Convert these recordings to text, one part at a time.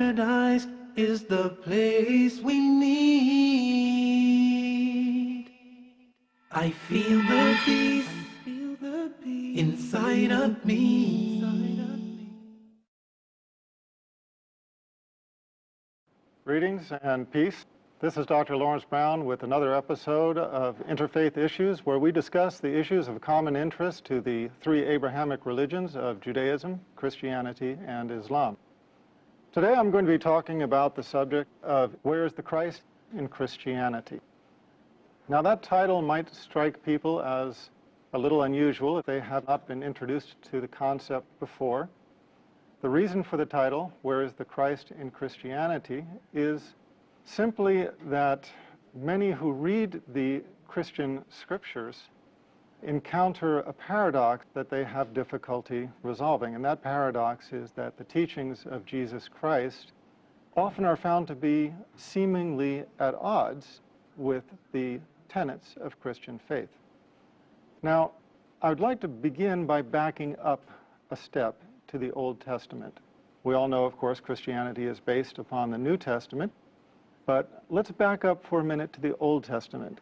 Paradise is the place we need. I feel the peace inside of me. Greetings and peace. This is Dr. Laurence Brown with another episode of Interfaith Issues, where we discuss the issues of common interest to the three Abrahamic religions of Judaism, Christianity, and Islam. Today I'm going to be talking about the subject of where is the Christ in Christianity. Now that title might strike people as a little unusual if they have not been introduced to the concept before. The reason for the title, Where is the Christ in Christianity, is simply that many who read the Christian scriptures encounter a paradox that they have difficulty resolving. And that paradox is that the teachings of Jesus Christ often are found to be seemingly at odds with the tenets of Christian faith. Now, I would like to begin by backing up a step to the Old Testament. We all know, of course, Christianity is based upon the New Testament, but let's back up for a minute to the Old Testament,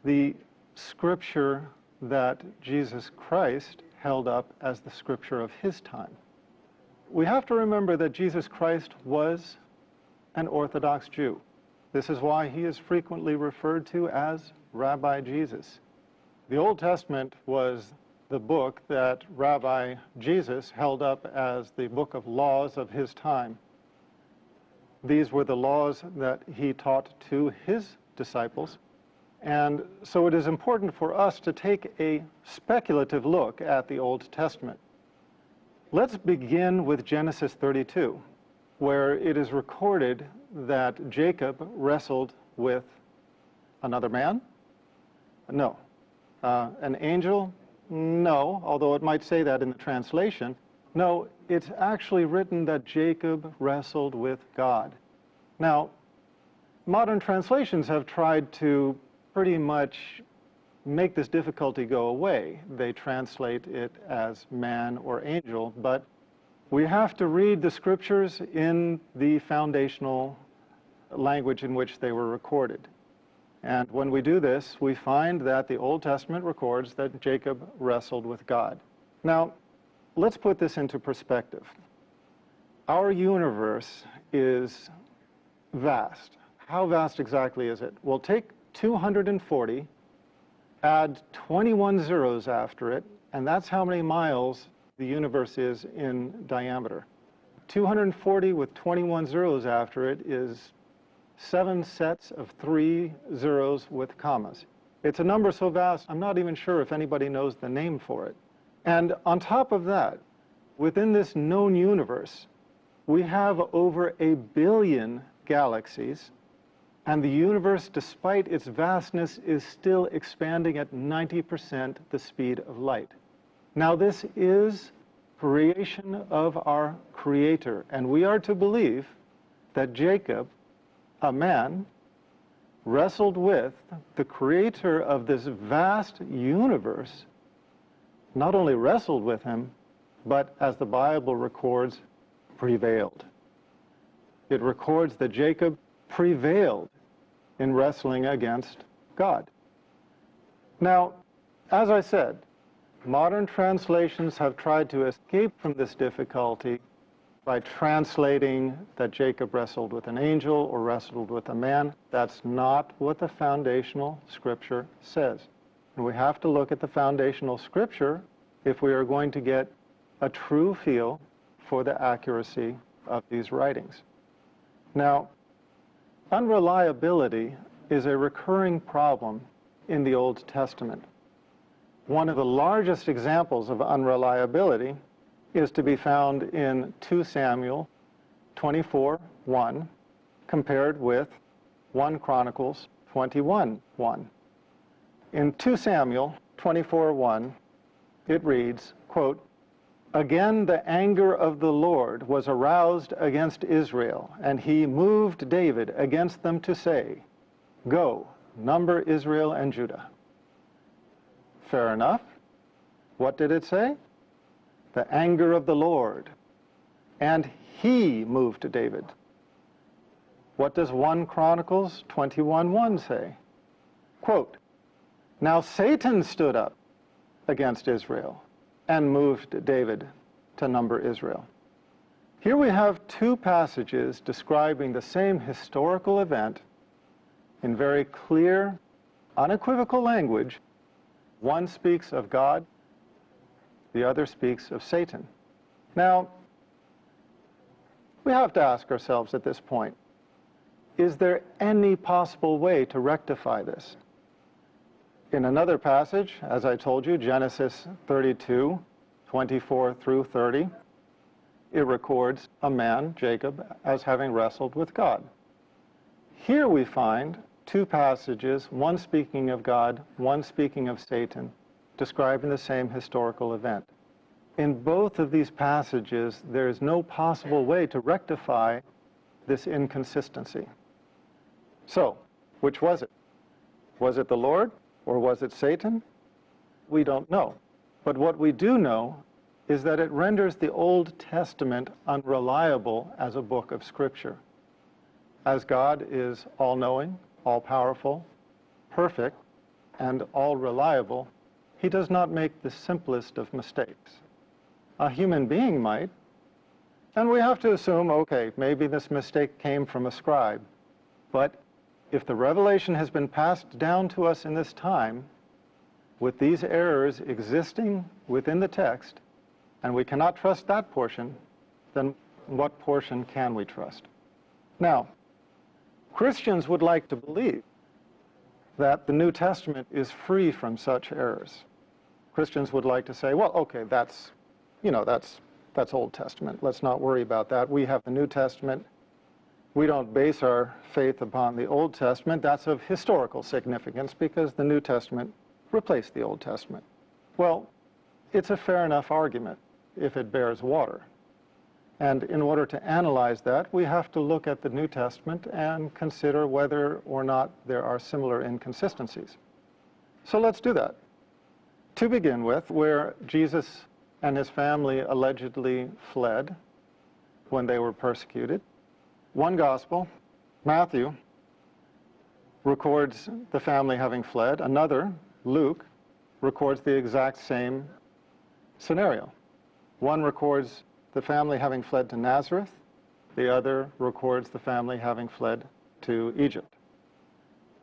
the scripture that Jesus Christ held up as the scripture of his time. We have to remember that Jesus Christ was an Orthodox Jew. This is why he is frequently referred to as Rabbi Jesus. The Old Testament was the book that Rabbi Jesus held up as the book of laws of his time. These were the laws that he taught to his disciples. And so it is important for us to take a speculative look at the Old Testament. Let's begin with Genesis 32, where it is recorded that Jacob wrestled with another man? No. An angel? No, although it might say that in the translation. No, it's actually written that Jacob wrestled with God. Now, modern translations have tried to pretty much make this difficulty go away. They translate it as man or angel, but we have to read the scriptures in the foundational language in which they were recorded. And when we do this, we find that the Old Testament records that Jacob wrestled with God. Now, let's put this into perspective. Our universe is vast. How vast exactly is it? Well, take 240, add 21 zeros after it, and that's how many miles the universe is in diameter. 240 with 21 zeros after it is 7 sets of 3 zeros with commas. It's a number so vast, I'm not even sure if anybody knows the name for it. And on top of that, within this known universe, we have over 1 billion galaxies, and the universe, despite its vastness, is still expanding at 90% the speed of light. Now, this is creation of our Creator, and we are to believe that Jacob, a man, wrestled with the Creator of this vast universe, not only wrestled with him, but, as the Bible records, prevailed. It records that Jacob prevailed in wrestling against God. Now, as I said, modern translations have tried to escape from this difficulty by translating that Jacob wrestled with an angel or wrestled with a man. That's not what the foundational scripture says. And we have to look at the foundational scripture if we are going to get a true feel for the accuracy of these writings. Now, unreliability is a recurring problem in the Old Testament. One of the largest examples of unreliability is to be found in 2 Samuel 24:1, compared with 1 Chronicles 21:1. In 2 Samuel 24:1, it reads, quote, "Again the anger of the Lord was aroused against Israel, and he moved David against them to say, 'Go, number Israel and Judah.'" Fair enough. What did it say? The anger of the Lord. And he moved David What does 1 Chronicles 21:1 say? Quote, "Now Satan stood up against Israel and moved David to number Israel." Here we have two passages describing the same historical event in very clear, unequivocal language. One speaks of God, the other speaks of Satan. Now, we have to ask ourselves at this point, is there any possible way to rectify this? In another passage, as I told you, Genesis 32:24 through 30, it records a man, Jacob, as having wrestled with God. Here we find two passages, one speaking of God, one speaking of Satan, describing the same historical event. In both of these passages, there is no possible way to rectify this inconsistency. So, which was it? Was it the Lord or was it Satan? We don't know. But what we do know is that it renders the Old Testament unreliable as a book of Scripture. As God is all-knowing, all-powerful, perfect, and all-reliable, he does not make the simplest of mistakes. A human being might, and we have to assume, okay, maybe this mistake came from a scribe. But if the revelation has been passed down to us in this time, with these errors existing within the text, and we cannot trust that portion, then what portion can we trust? Now, Christians would like to believe that the New Testament is free from such errors. Christians would like to say, well, okay, that's Old Testament. Let's not worry about that. We have the New Testament. We don't base our faith upon the Old Testament. That's of historical significance because the New Testament replaced the Old Testament. Well, it's a fair enough argument if it bears water. And in order to analyze that, we have to look at the New Testament and consider whether or not there are similar inconsistencies. So let's do that. To begin with, where Jesus and his family allegedly fled when they were persecuted, one gospel, Matthew, records the family having fled. Another, Luke, records the exact same scenario. One records the family having fled to Nazareth. The other records the family having fled to Egypt.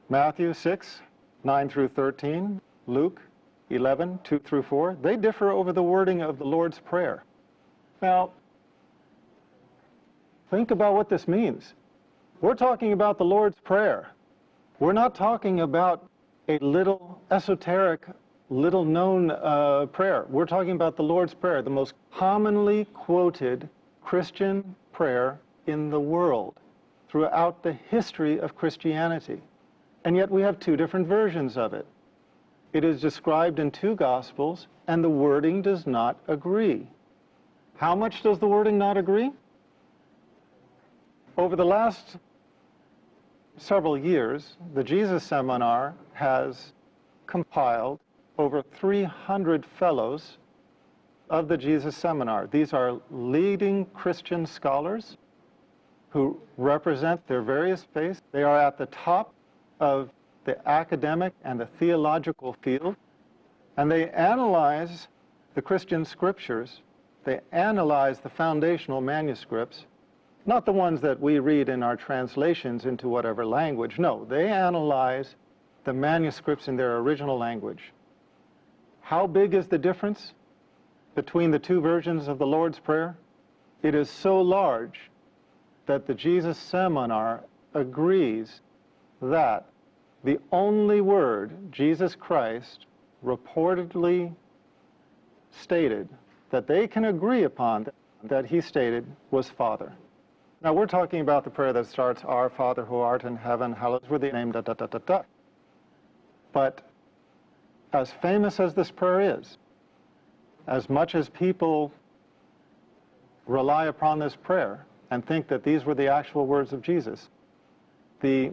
Matthew 6:9 through 13, Luke 11:2 through 4, they differ over the wording of the Lord's Prayer. Now, think about what this means. We're talking about the Lord's Prayer. We're not talking about a little esoteric, little-known prayer. We're talking about the Lord's Prayer, the most commonly quoted Christian prayer in the world throughout the history of Christianity. And yet we have two different versions of it. It is described in two Gospels, and the wording does not agree. How much does the wording not agree? Over the last several years, the Jesus Seminar has compiled over 300 fellows of the Jesus Seminar. These are leading Christian scholars who represent their various faiths. They are at the top of the academic and the theological field, and they analyze the Christian scriptures. They analyze the foundational manuscripts, not the ones that we read in our translations into whatever language. No, they analyze the manuscripts in their original language. How big is the difference between the two versions of the Lord's Prayer? It is so large that the Jesus Seminar agrees that the only word Jesus Christ reportedly stated that they can agree upon that he stated was Father. Now we're talking about the prayer that starts, Our Father who art in heaven, hallowed be thy name, ... But as famous as this prayer is, as much as people rely upon this prayer and think that these were the actual words of Jesus, the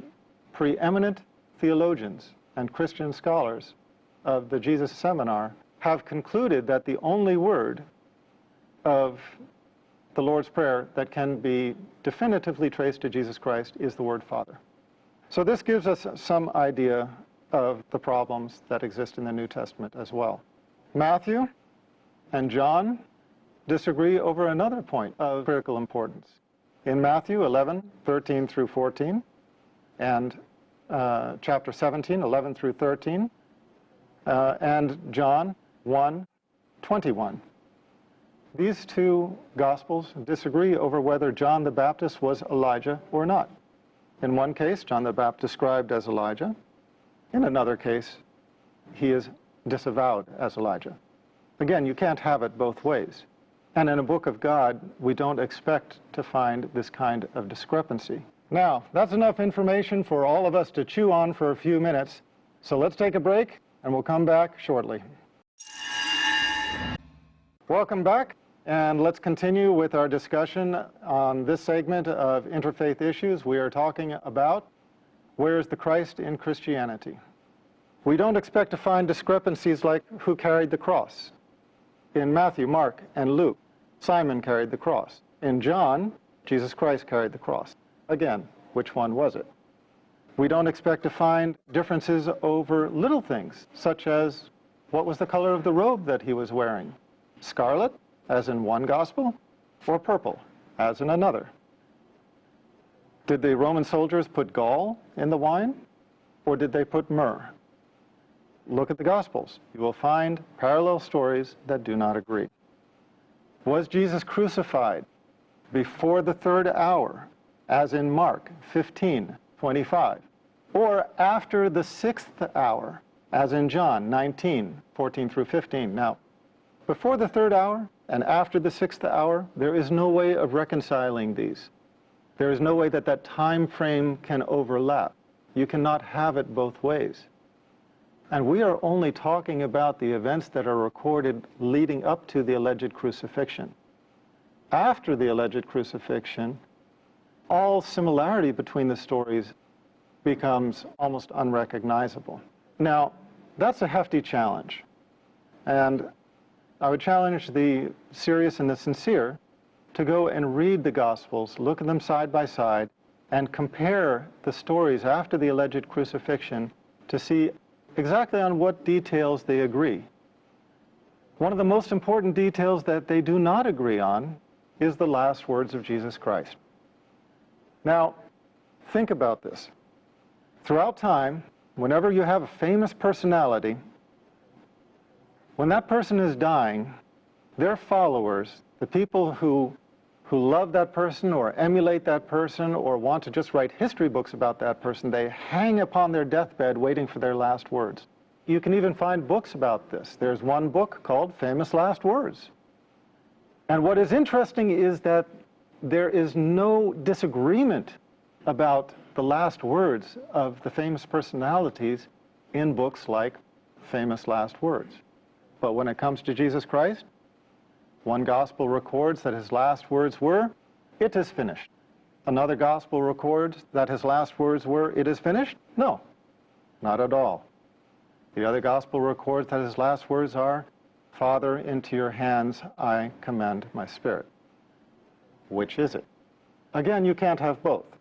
preeminent theologians and Christian scholars of the Jesus Seminar have concluded that the only word of the Lord's Prayer that can be definitively traced to Jesus Christ is the word Father. So this gives us some idea of the problems that exist in the New Testament as well. Matthew and John disagree over another point of critical importance. In Matthew 11:13 through 14, and chapter 17, 11 through 13, and John 1:21. These two Gospels disagree over whether John the Baptist was Elijah or not. In one case, John the Baptist described as Elijah. In another case, he is disavowed as Elijah. Again, you can't have it both ways. And in a book of God, we don't expect to find this kind of discrepancy. Now, that's enough information for all of us to chew on for a few minutes. So let's take a break, and we'll come back shortly. Welcome back, and let's continue with our discussion on this segment of Interfaith Issues. We are talking about where is the Christ in Christianity. We don't expect to find discrepancies like who carried the cross. In Matthew, Mark, and Luke, Simon carried the cross. In John, Jesus Christ carried the cross. Again, which one was it? We don't expect to find differences over little things, such as what was the color of the robe that he was wearing? Scarlet, as in one gospel, or purple, as in another? Did the Roman soldiers put gall in the wine, or did they put myrrh? Look at the Gospels. You will find parallel stories that do not agree. Was Jesus crucified before the third hour, as in Mark 15:25, or after the sixth hour, as in John 19:14 through 15? Now, before the third hour and after the sixth hour, there is no way of reconciling these. There is no way that that time frame can overlap. You cannot have it both ways. And we are only talking about the events that are recorded leading up to the alleged crucifixion. After the alleged crucifixion, all similarity between the stories becomes almost unrecognizable. Now, that's a hefty challenge. And I would challenge the serious and the sincere to go and read the Gospels, look at them side by side, and compare the stories after the alleged crucifixion to see exactly on what details they agree. One of the most important details that they do not agree on is the last words of Jesus Christ. Now, think about this. Throughout time, whenever you have a famous personality, when that person is dying, their followers, the people who love that person or emulate that person or want to just write history books about that person, they hang upon their deathbed waiting for their last words. You can even find books about this. There's one book called Famous Last Words. And what is interesting is that there is no disagreement about the last words of the famous personalities in books like Famous Last Words. But when it comes to Jesus Christ, one gospel records that his last words were, "It is finished." Another gospel records that his last words were, "It is finished?" No, not at all. The other gospel records that his last words are, "Father, into your hands I commend my spirit." Which is it? Again, you can't have both.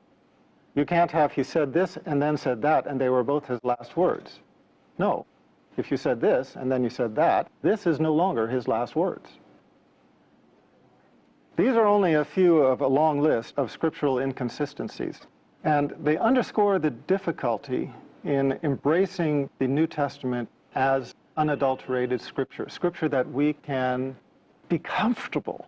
You can't have he said this and then said that and they were both his last words. No. If you said this and then you said that, this is no longer his last words. These are only a few of a long list of scriptural inconsistencies, and they underscore the difficulty in embracing the New Testament as unadulterated scripture, scripture that we can be comfortable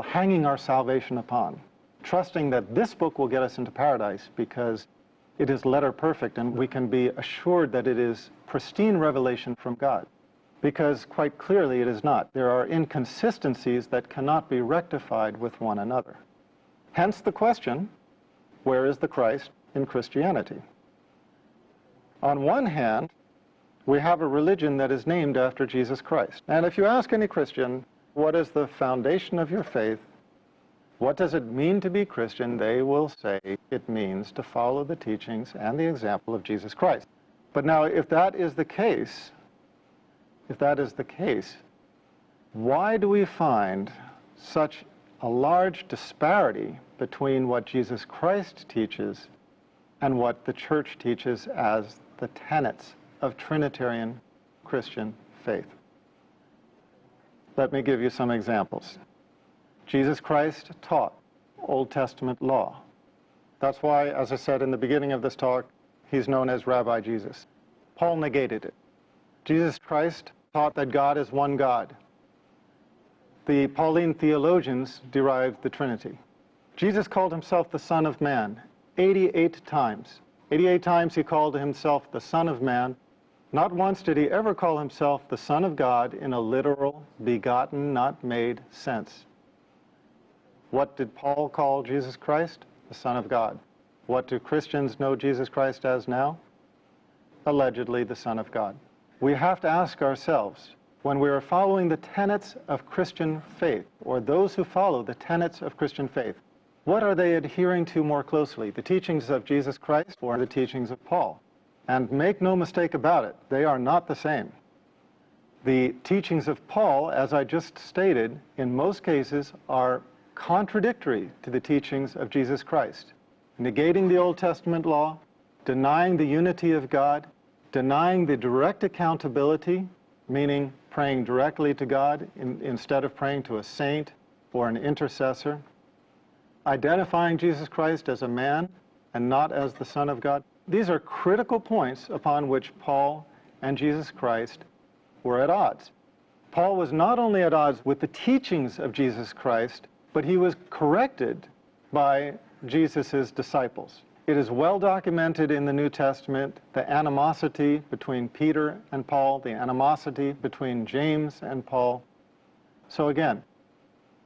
hanging our salvation upon, trusting that this book will get us into paradise because it is letter perfect and we can be assured that it is pristine revelation from God. Because quite clearly it is not. There are inconsistencies that cannot be rectified with one another. Hence the question, where is the Christ in Christianity? On one hand, we have a religion that is named after Jesus Christ. And if you ask any Christian, what is the foundation of your faith? What does it mean to be Christian? They will say it means to follow the teachings and the example of Jesus Christ. But now, if that is the case, why do we find such a large disparity between what Jesus Christ teaches and what the church teaches as the tenets of Trinitarian Christian faith. Let me give you some examples. Jesus Christ taught Old Testament law. That's why, as I said in the beginning of this talk, he's known as Rabbi Jesus. Paul negated it. Jesus Christ taught that God is one God. The Pauline theologians derived the Trinity. Jesus called himself the Son of Man 88 times. 88 times he called himself the Son of Man. Not once did he ever call himself the Son of God in a literal, begotten, not made sense. What did Paul call Jesus Christ? The Son of God. What do Christians know Jesus Christ as now? Allegedly the Son of God. We have to ask ourselves, when we are following the tenets of Christian faith, or those who follow the tenets of Christian faith, what are they adhering to more closely, the teachings of Jesus Christ or the teachings of Paul? And make no mistake about it, they are not the same. The teachings of Paul, as I just stated, in most cases are contradictory to the teachings of Jesus Christ, negating the Old Testament law, denying the unity of God, denying the direct accountability, meaning praying directly to God instead of praying to a saint or an intercessor, identifying Jesus Christ as a man and not as the Son of God. These are critical points upon which Paul and Jesus Christ were at odds. Paul was not only at odds with the teachings of Jesus Christ, but he was corrected by Jesus' disciples. It is well documented in the New Testament, the animosity between Peter and Paul, the animosity between James and Paul. So again,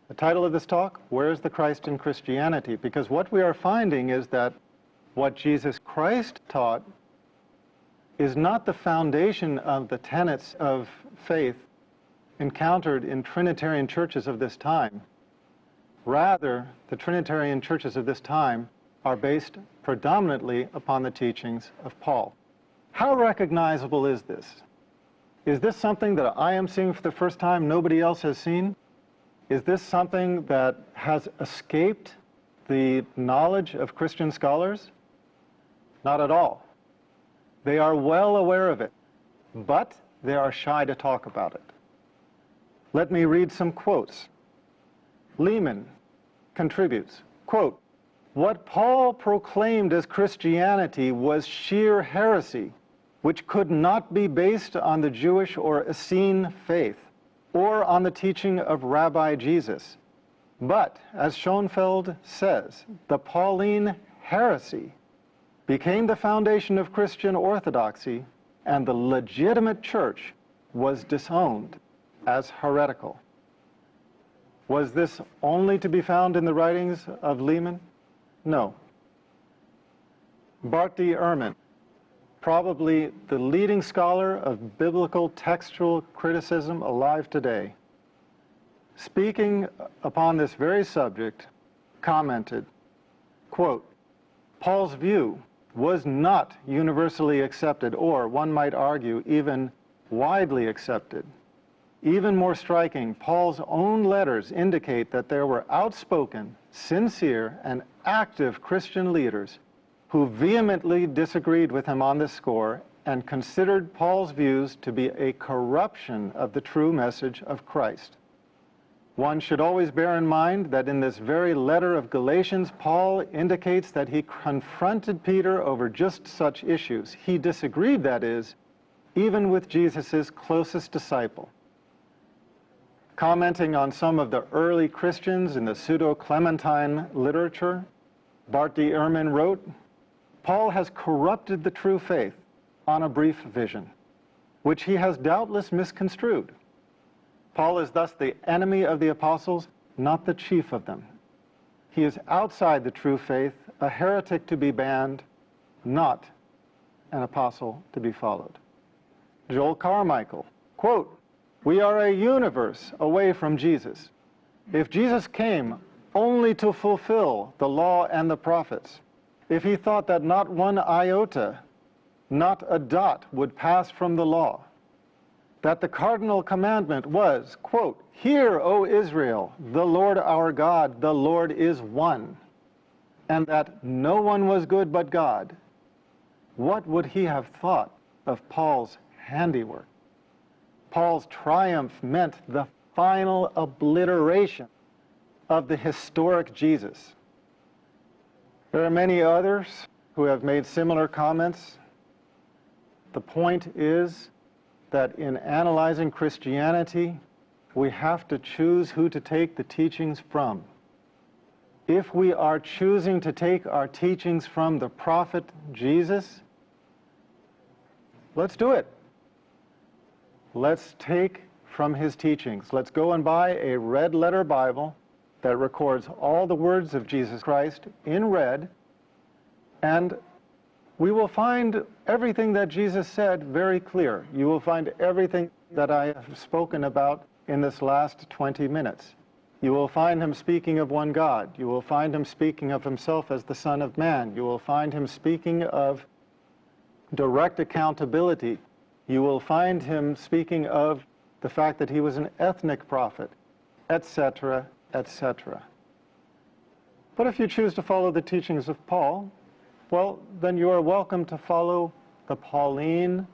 the title of this talk, Where is the Christ in Christianity? Because what we are finding is that what Jesus Christ taught is not the foundation of the tenets of faith encountered in Trinitarian churches of this time. Rather, the Trinitarian churches of this time are based predominantly upon the teachings of Paul. How recognizable is this? Is this something that I am seeing for the first time nobody else has seen? Is this something that has escaped the knowledge of Christian scholars? Not at all. They are well aware of it, but they are shy to talk about it. Let me read some quotes. Lehman contributes, quote, "What Paul proclaimed as Christianity was sheer heresy, which could not be based on the Jewish or Essene faith, or on the teaching of Rabbi Jesus. But, as Schoenfeld says, the Pauline heresy became the foundation of Christian orthodoxy, and the legitimate church was disowned as heretical." Was this only to be found in the writings of Lehman? No. Barty Ehrman, probably the leading scholar of biblical textual criticism alive today, speaking upon this very subject, commented, quote, "Paul's view was not universally accepted, or one might argue even widely accepted. Even more striking, Paul's own letters indicate that there were outspoken, sincere, and active Christian leaders who vehemently disagreed with him on this score and considered Paul's views to be a corruption of the true message of Christ. One should always bear in mind that in this very letter of Galatians, Paul indicates that he confronted Peter over just such issues. He disagreed, that is, even with Jesus' closest disciple. Commenting on some of the early Christians in the pseudo-Clementine literature, Barty Ehrman wrote, "Paul has corrupted the true faith on a brief vision, which he has doubtless misconstrued. Paul is thus the enemy of the apostles, not the chief of them. He is outside the true faith, a heretic to be banned, not an apostle to be followed." Joel Carmichael, quote, "We are a universe away from Jesus. If Jesus came only to fulfill the law and the prophets, if he thought that not one iota, not a dot would pass from the law, that the cardinal commandment was, quote, "Hear, O Israel, the Lord our God, the Lord is one," and that no one was good but God, what would he have thought of Paul's handiwork? Paul's triumph meant the final obliteration of the historic Jesus. There are many others who have made similar comments. The point is that in analyzing Christianity, we have to choose who to take the teachings from. If we are choosing to take our teachings from the prophet Jesus, let's do it. Let's take from his teachings. Let's go and buy a red letter Bible that records all the words of Jesus Christ in red, and we will find everything that Jesus said very clear. You will find everything that I have spoken about in this last 20 minutes. You will find him speaking of one God. You will find him speaking of himself as the Son of Man. You will find him speaking of direct accountability. You will find him speaking of the fact that he was an ethnic prophet, etc., etc. But if you choose to follow the teachings of Paul, well, then you are welcome to follow the Pauline,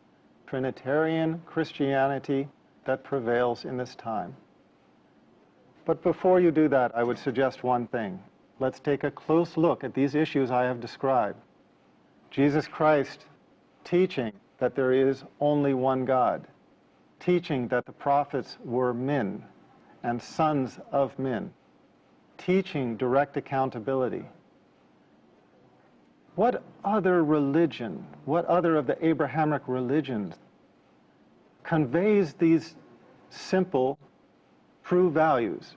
Trinitarian Christianity that prevails in this time. But before you do that, I would suggest one thing. Let's take a close look at these issues I have described. Jesus Christ teaching that there is only one God, teaching that the prophets were men and sons of men, teaching direct accountability. What other religion, what other of the Abrahamic religions conveys these simple, true values?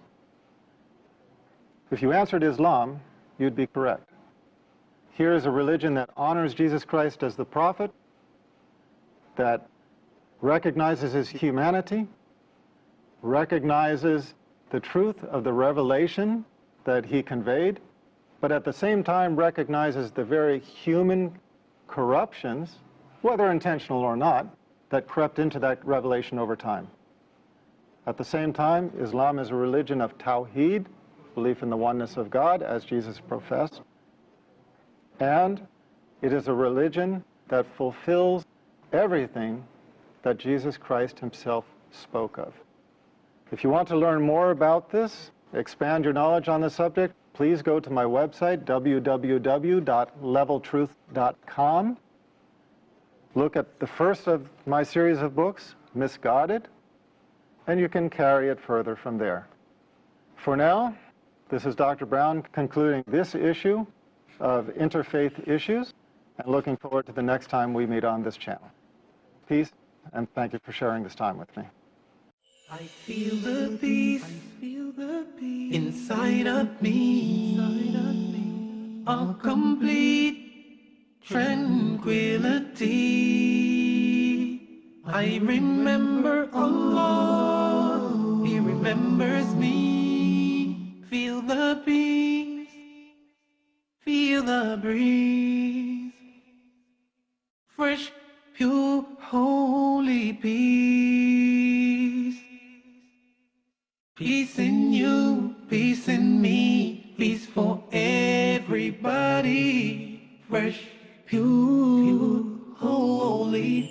If you answered Islam, you'd be correct. Here is a religion that honors Jesus Christ as the prophet, that recognizes his humanity, recognizes the truth of the revelation that he conveyed, but at the same time recognizes the very human corruptions, whether intentional or not, that crept into that revelation over time. At the same time, Islam is a religion of Tawheed, belief in the oneness of God, as Jesus professed, and it is a religion that fulfills everything that Jesus Christ himself spoke of. If you want to learn more about this, expand your knowledge on the subject, please go to my website, www.leveltruth.com. Look at the first of my series of books, Misguided, and you can carry it further from there. For now, this is Dr. Brown concluding this issue of Interfaith Issues, and looking forward to the next time we meet on this channel. Peace, and thank you for sharing this time with me. I feel the peace, inside of me, a complete tranquility. I remember Allah, He remembers me. Feel the peace, feel the breeze, fresh, pure, holy peace. Peace in you, peace in me, peace for everybody. Fresh, pure, holy